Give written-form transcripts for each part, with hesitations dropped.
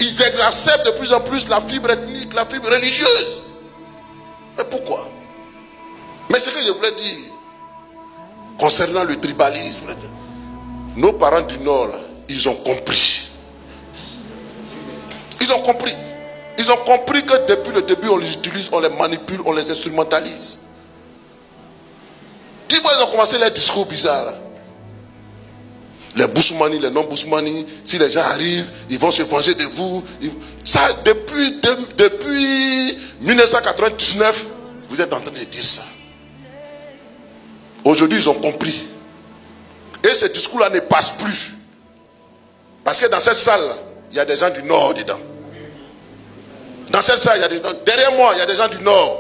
ils exacerbent de plus en plus la fibre ethnique, la fibre religieuse. Mais pourquoi? Mais ce que je voulais dire, concernant le tribalisme, nos parents du Nord, là, ils ont compris. Ils ont compris. Ils ont compris que depuis le début, on les utilise, on les manipule, on les instrumentalise. Tu vois, ils ont commencé les discours bizarres. Là. Les Boussoumani, les non-Boussoumani, si les gens arrivent, ils vont se venger de vous. Ça, depuis 1999, vous êtes en train de dire ça. Aujourd'hui, ils ont compris. Et ce discours-là ne passe plus. Parce que dans cette salle, il y a des gens du Nord dedans. Dans cette salle, il y a des gens. Derrière moi, il y a des gens du Nord.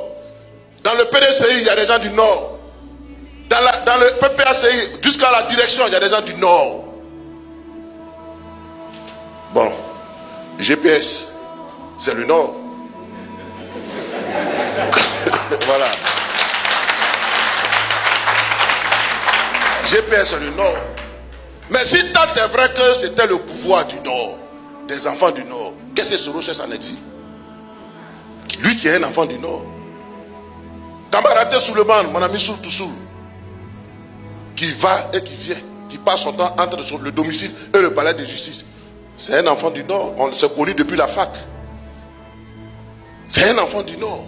Dans le PDCI, il y a des gens du Nord. Dans le PPACI, jusqu'à la direction, il y a des gens du Nord. Bon, GPS, c'est le Nord. Voilà. GPS, c'est le Nord. Mais si tant est vrai que c'était le pouvoir du Nord, des enfants du Nord, qu'est-ce que Soro cherche en exil? Lui qui est un enfant du Nord. Kambarate Souleman, mon ami Soul Toussoul, qui va et qui vient, qui passe son temps entre le domicile et le palais de justice. C'est un enfant du Nord. On s'est connu depuis la fac. C'est un enfant du Nord.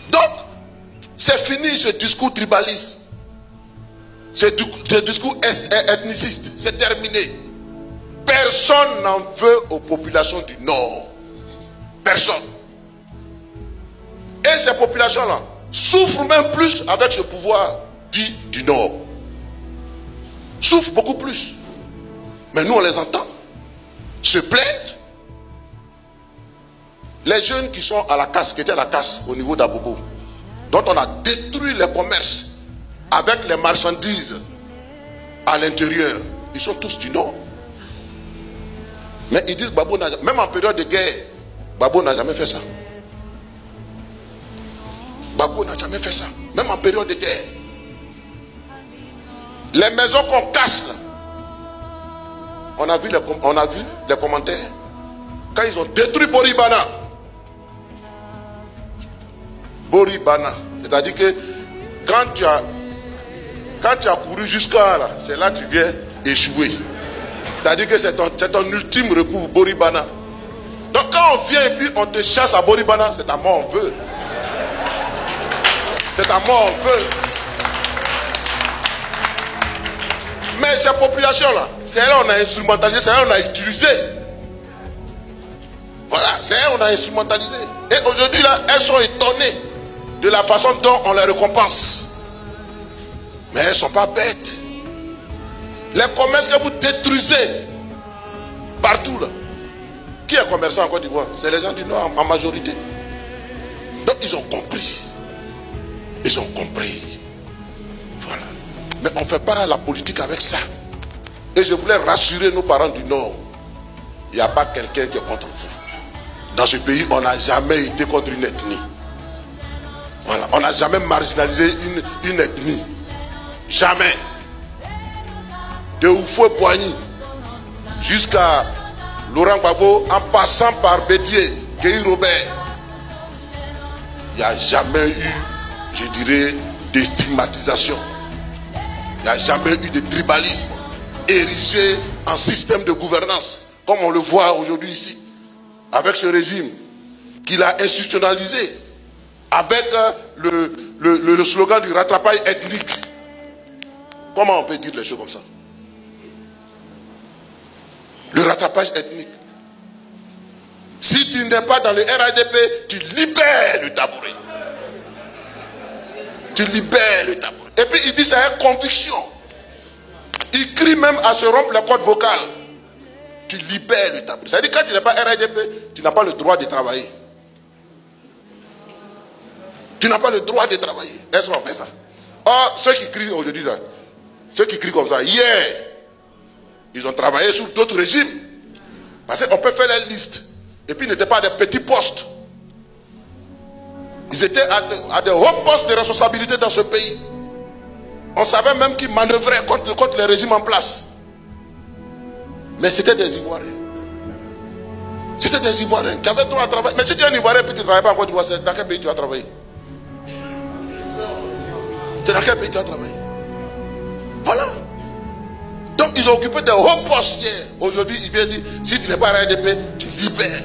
Donc, c'est fini ce discours tribaliste. Ce discours ethniciste. C'est terminé. Personne n'en veut aux populations du Nord. Personne. Et ces populations-là souffrent même plus avec ce pouvoir dit du Nord. Souffrent beaucoup plus. Mais nous, on les entend se plaindre. Les jeunes qui sont à la casse, qui étaient à la casse au niveau d'Abobo, dont on a détruit les commerces avec les marchandises à l'intérieur, ils sont tous du Nord. Mais ils disent, Babo n'a, même en période de guerre, Babo n'a jamais fait ça. Babo n'a jamais fait ça. Même en période de guerre. Les maisons qu'on casse là, on a vu les commentaires. Quand ils ont détruit Boribana. Boribana. C'est-à-dire que quand tu as couru jusqu'à là, c'est là que tu viens échouer. C'est-à-dire que c'est ton ultime recours, Boribana. Donc quand on vient et puis on te chasse à Boribana, c'est ta mort on veut. C'est ta mort on veut. Mais ces populations-là, c'est là qu'on a instrumentalisé, c'est là qu'on a utilisé. Voilà, c'est là qu'on a instrumentalisé. Et aujourd'hui, là, elles sont étonnées de la façon dont on les récompense. Mais elles ne sont pas bêtes. Les commerces que vous détruisez partout, là. Qui est commerçant en Côte d'Ivoire? C'est les gens du Nord en majorité. Donc, ils ont compris. Ils ont compris. Voilà. Mais on ne fait pas la politique avec ça. Et je voulais rassurer nos parents du Nord. Il n'y a pas quelqu'un qui est contre vous. Dans ce pays, on n'a jamais été contre une ethnie. Voilà. On n'a jamais marginalisé une ethnie. Jamais. De Oufoué-Boigny jusqu'à Laurent Gbagbo, en passant par Bédié, Guy Robert. Il n'y a jamais eu, je dirais, de stigmatisation. Il n'y a jamais eu de tribalisme érigé en système de gouvernance, comme on le voit aujourd'hui ici, avec ce régime qu'il a institutionnalisé, avec le slogan du rattrapage ethnique. Comment on peut dire les choses comme ça? Le rattrapage ethnique. Si tu n'es pas dans le RADP, tu libères le tabouret. Tu libères le tabouret. Et puis il dit ça est conviction. Il crie même à se rompre la corde vocale. Tu libères le tabouret. Ça veut dire que quand tu n'es pas RADP, tu n'as pas le droit de travailler. Tu n'as pas le droit de travailler. Est-ce qu'on fait ça? Or, ceux qui crient aujourd'hui, là, ceux qui crient comme ça, hier, ils ont travaillé sur d'autres régimes. Parce qu'on peut faire la liste. Et puis ils n'étaient pas à des petits postes. Ils étaient à des hauts postes de responsabilité dans ce pays. On savait même qu'ils manœuvraient contre les régimes en place. Mais c'était des Ivoiriens. C'était des Ivoiriens qui avaient trop à travailler. Mais si tu es un Ivoirien et puis tu ne travailles pas en Côte d'Ivoire, dans quel pays tu vas travailler? C'est dans quel pays tu vas travailler? Voilà. Donc ils ont occupé des hauts postes hier. Aujourd'hui, ils viennent dire, si tu n'es pas RDP, tu libères.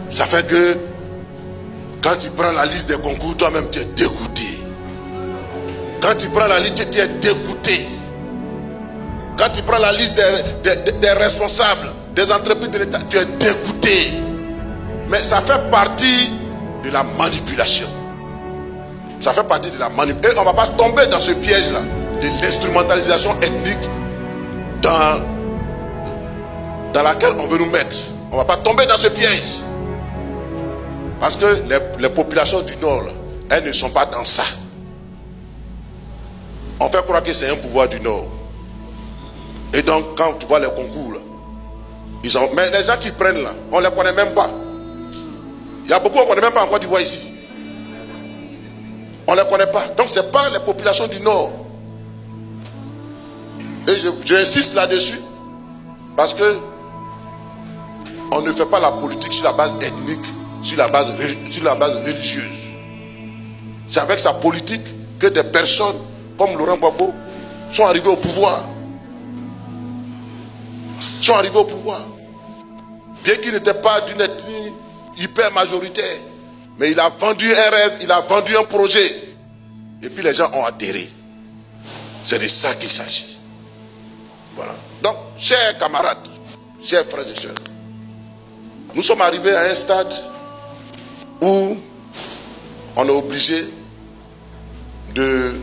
Ça fait que quand tu prends la liste des concours, toi-même tu es dégoûté. Quand tu prends la liste, tu es dégoûté. Quand tu prends la liste des responsables des entreprises de l'État, tu es dégoûté. Mais ça fait partie de la manipulation. Ça fait partie de la manipulation. Et on ne va pas tomber dans ce piège-là de l'instrumentalisation ethnique dans laquelle on veut nous mettre. On ne va pas tomber dans ce piège. Parce que les populations du Nord, elles ne sont pas dans ça. On fait croire que c'est un pouvoir du Nord. Et donc, quand tu vois les concours, là, mais les gens qui prennent là, on ne les connaît même pas. Il y a beaucoup qu'on ne connaît même pas en Côte d'Ivoire ici. On ne les connaît pas. Donc, ce n'est pas les populations du Nord. Et j'insiste là-dessus. Parce que on ne fait pas la politique sur la base ethnique, sur la base religieuse. C'est avec sa politique que des personnes comme Laurent Gbagbo sont arrivés au pouvoir. Sont arrivés au pouvoir. Bien qu'il n'était pas d'une ethnie hyper majoritaire. Mais il a vendu un rêve, il a vendu un projet. Et puis les gens ont adhéré. C'est de ça qu'il s'agit. Voilà. Donc, chers camarades, chers frères et sœurs, nous sommes arrivés à un stade où on est obligé de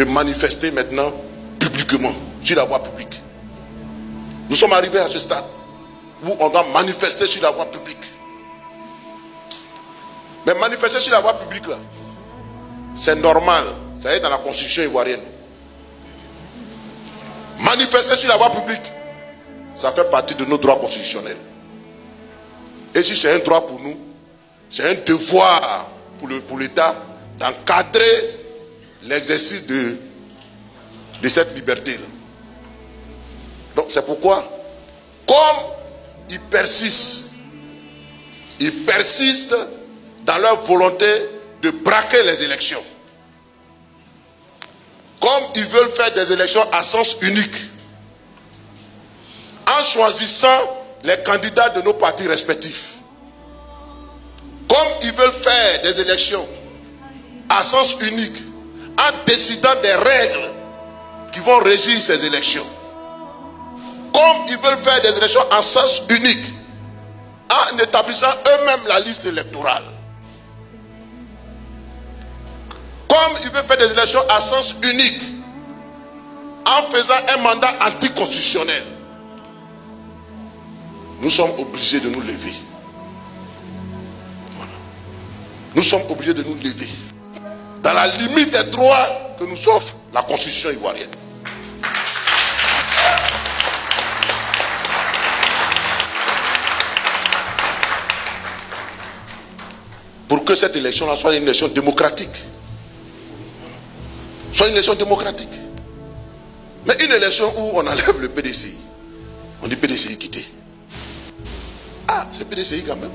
manifester maintenant publiquement, sur la voie publique. Nous sommes arrivés à ce stade où on doit manifester sur la voie publique. Mais manifester sur la voie publique, là, c'est normal. Ça est dans la constitution ivoirienne. Manifester sur la voie publique, ça fait partie de nos droits constitutionnels. Et si c'est un droit pour nous, c'est un devoir pour l'État d'encadrer l'exercice de cette liberté-là. Donc c'est pourquoi, comme ils persistent dans leur volonté de braquer les élections. Comme ils veulent faire des élections à sens unique, en choisissant les candidats de nos partis respectifs. Comme ils veulent faire des élections à sens unique, en décidant des règles qui vont régir ces élections. Comme ils veulent faire des élections à sens unique, en établissant eux-mêmes la liste électorale. Comme ils veulent faire des élections à sens unique, en faisant un mandat anticonstitutionnel. Nous sommes obligés de nous lever. Voilà. Nous sommes obligés de nous lever. Dans la limite des droits que nous offre la constitution ivoirienne. Pour que cette élection-là soit une élection démocratique. Soit une élection démocratique. Mais une élection où on enlève le PDCI. On dit PDCI quitter. Ah, c'est PDCI quand même.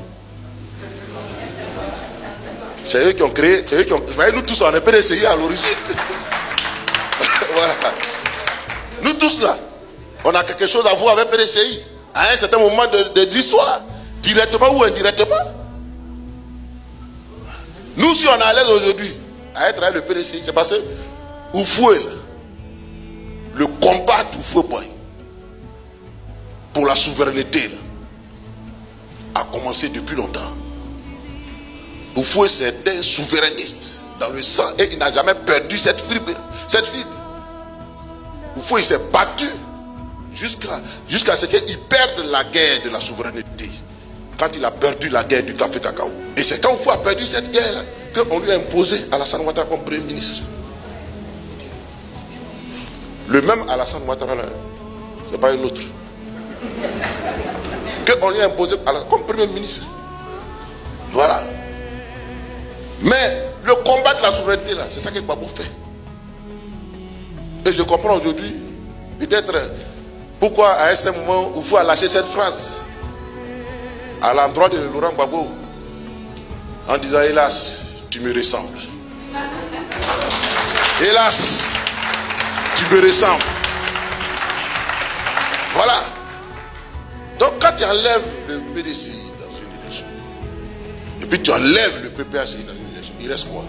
C'est eux qui ont créé, c'est eux qui ont... Vous voyez, nous tous, on est PDCI à l'origine. Voilà. Nous tous là, on a quelque chose à voir avec PDCI. À un certain moment de l'histoire. Directement ou indirectement. Nous, si on est à l'aise aujourd'hui à être avec le PDCI, c'est parce que Oufoué, le combat d'Oufoué pour la souveraineté là, a commencé depuis longtemps. Oufoué, c'était un souverainiste dans le sang et il n'a jamais perdu cette fibre. Oufoué, il s'est battu jusqu'à ce qu'il perde la guerre de la souveraineté. Quand il a perdu la guerre du café cacao. Et c'est quand Oufoué a perdu cette guerre qu'on lui a imposé Alassane Ouattara comme premier ministre. Le même Alassane Ouattara, ce n'est pas un autre. Qu'on lui a imposé comme premier ministre. Voilà. Mais le combat de la souveraineté, là, c'est ça que Gbagbo fait. Et je comprends aujourd'hui, peut-être, pourquoi à un certain moment, il faut lâcher cette phrase. à l'endroit de Laurent Gbagbo en disant hélas, tu me ressembles. Hélas, tu me ressembles. Voilà. Donc quand tu enlèves le PDCI dans une élection, et puis tu enlèves le PPACI dans une élection, il reste quoi?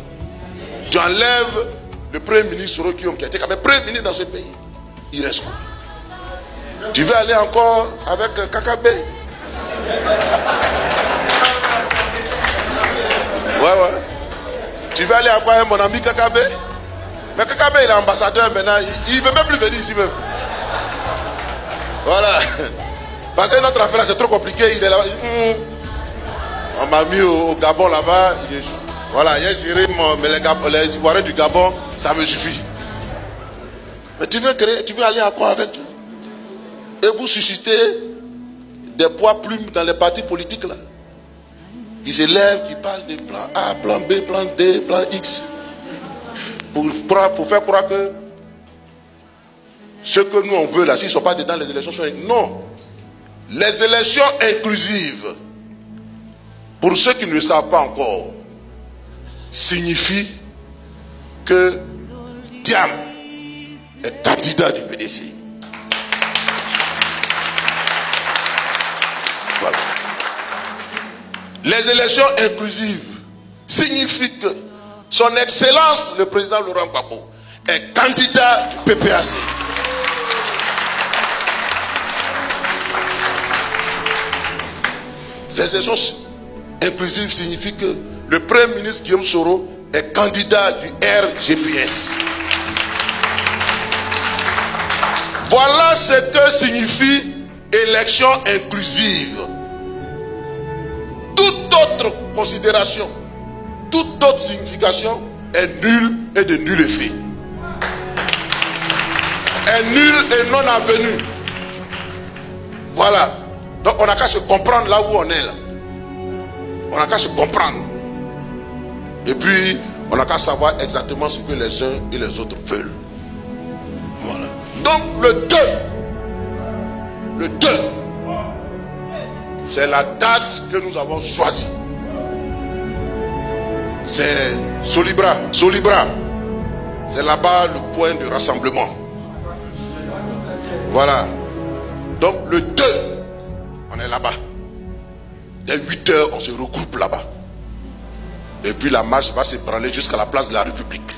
Tu enlèves le Premier ministre Soro Guillaume qui a été quand même Premier ministre dans ce pays, il reste quoi? Tu veux aller encore avec Kakabe? Ouais. Tu veux aller encore avec mon ami Kakabe? Mais Kakabe il est ambassadeur maintenant, il ne veut même plus venir ici même. Voilà. Parce que notre affaire là c'est trop compliqué, il est là-bas. On m'a mis au Gabon là-bas. Voilà, il y a géré mais les Ivoiriens du Gabon, ça me suffit. Mais tu veux aller à quoi avec tout? Et vous suscitez des poids plumes dans les partis politiques là. Ils se lèvent, qui parlent de plan A, plan B, plan D, plan X. Pour faire croire que ce que nous on veut là, s'ils ne sont pas dedans les élections, non. Les élections inclusives, pour ceux qui ne le savent pas encore, signifie que Thiam est candidat du PDCI. Voilà. Les élections inclusives signifient que son Excellence, le président Laurent Gbagbo, est candidat du PPAC. Ces élections inclusives signifient que le Premier ministre Guillaume Soro est candidat du RGPS. Voilà ce que signifie élection inclusive. Toute autre considération, toute autre signification est nulle et de nul effet. Est nulle et non avenue. Voilà. Donc on n'a qu'à se comprendre là où on est là. On n'a qu'à se comprendre. Et puis on n'a qu'à savoir exactement ce que les uns et les autres veulent. Voilà. Donc le 2, c'est la date que nous avons choisie. C'est Solibra. C'est là-bas le point de rassemblement. Voilà. Donc le 2, on est là-bas. Dès 8 h, on se regroupe là-bas. Et puis la marche va s'ébranler jusqu'à la place de la République.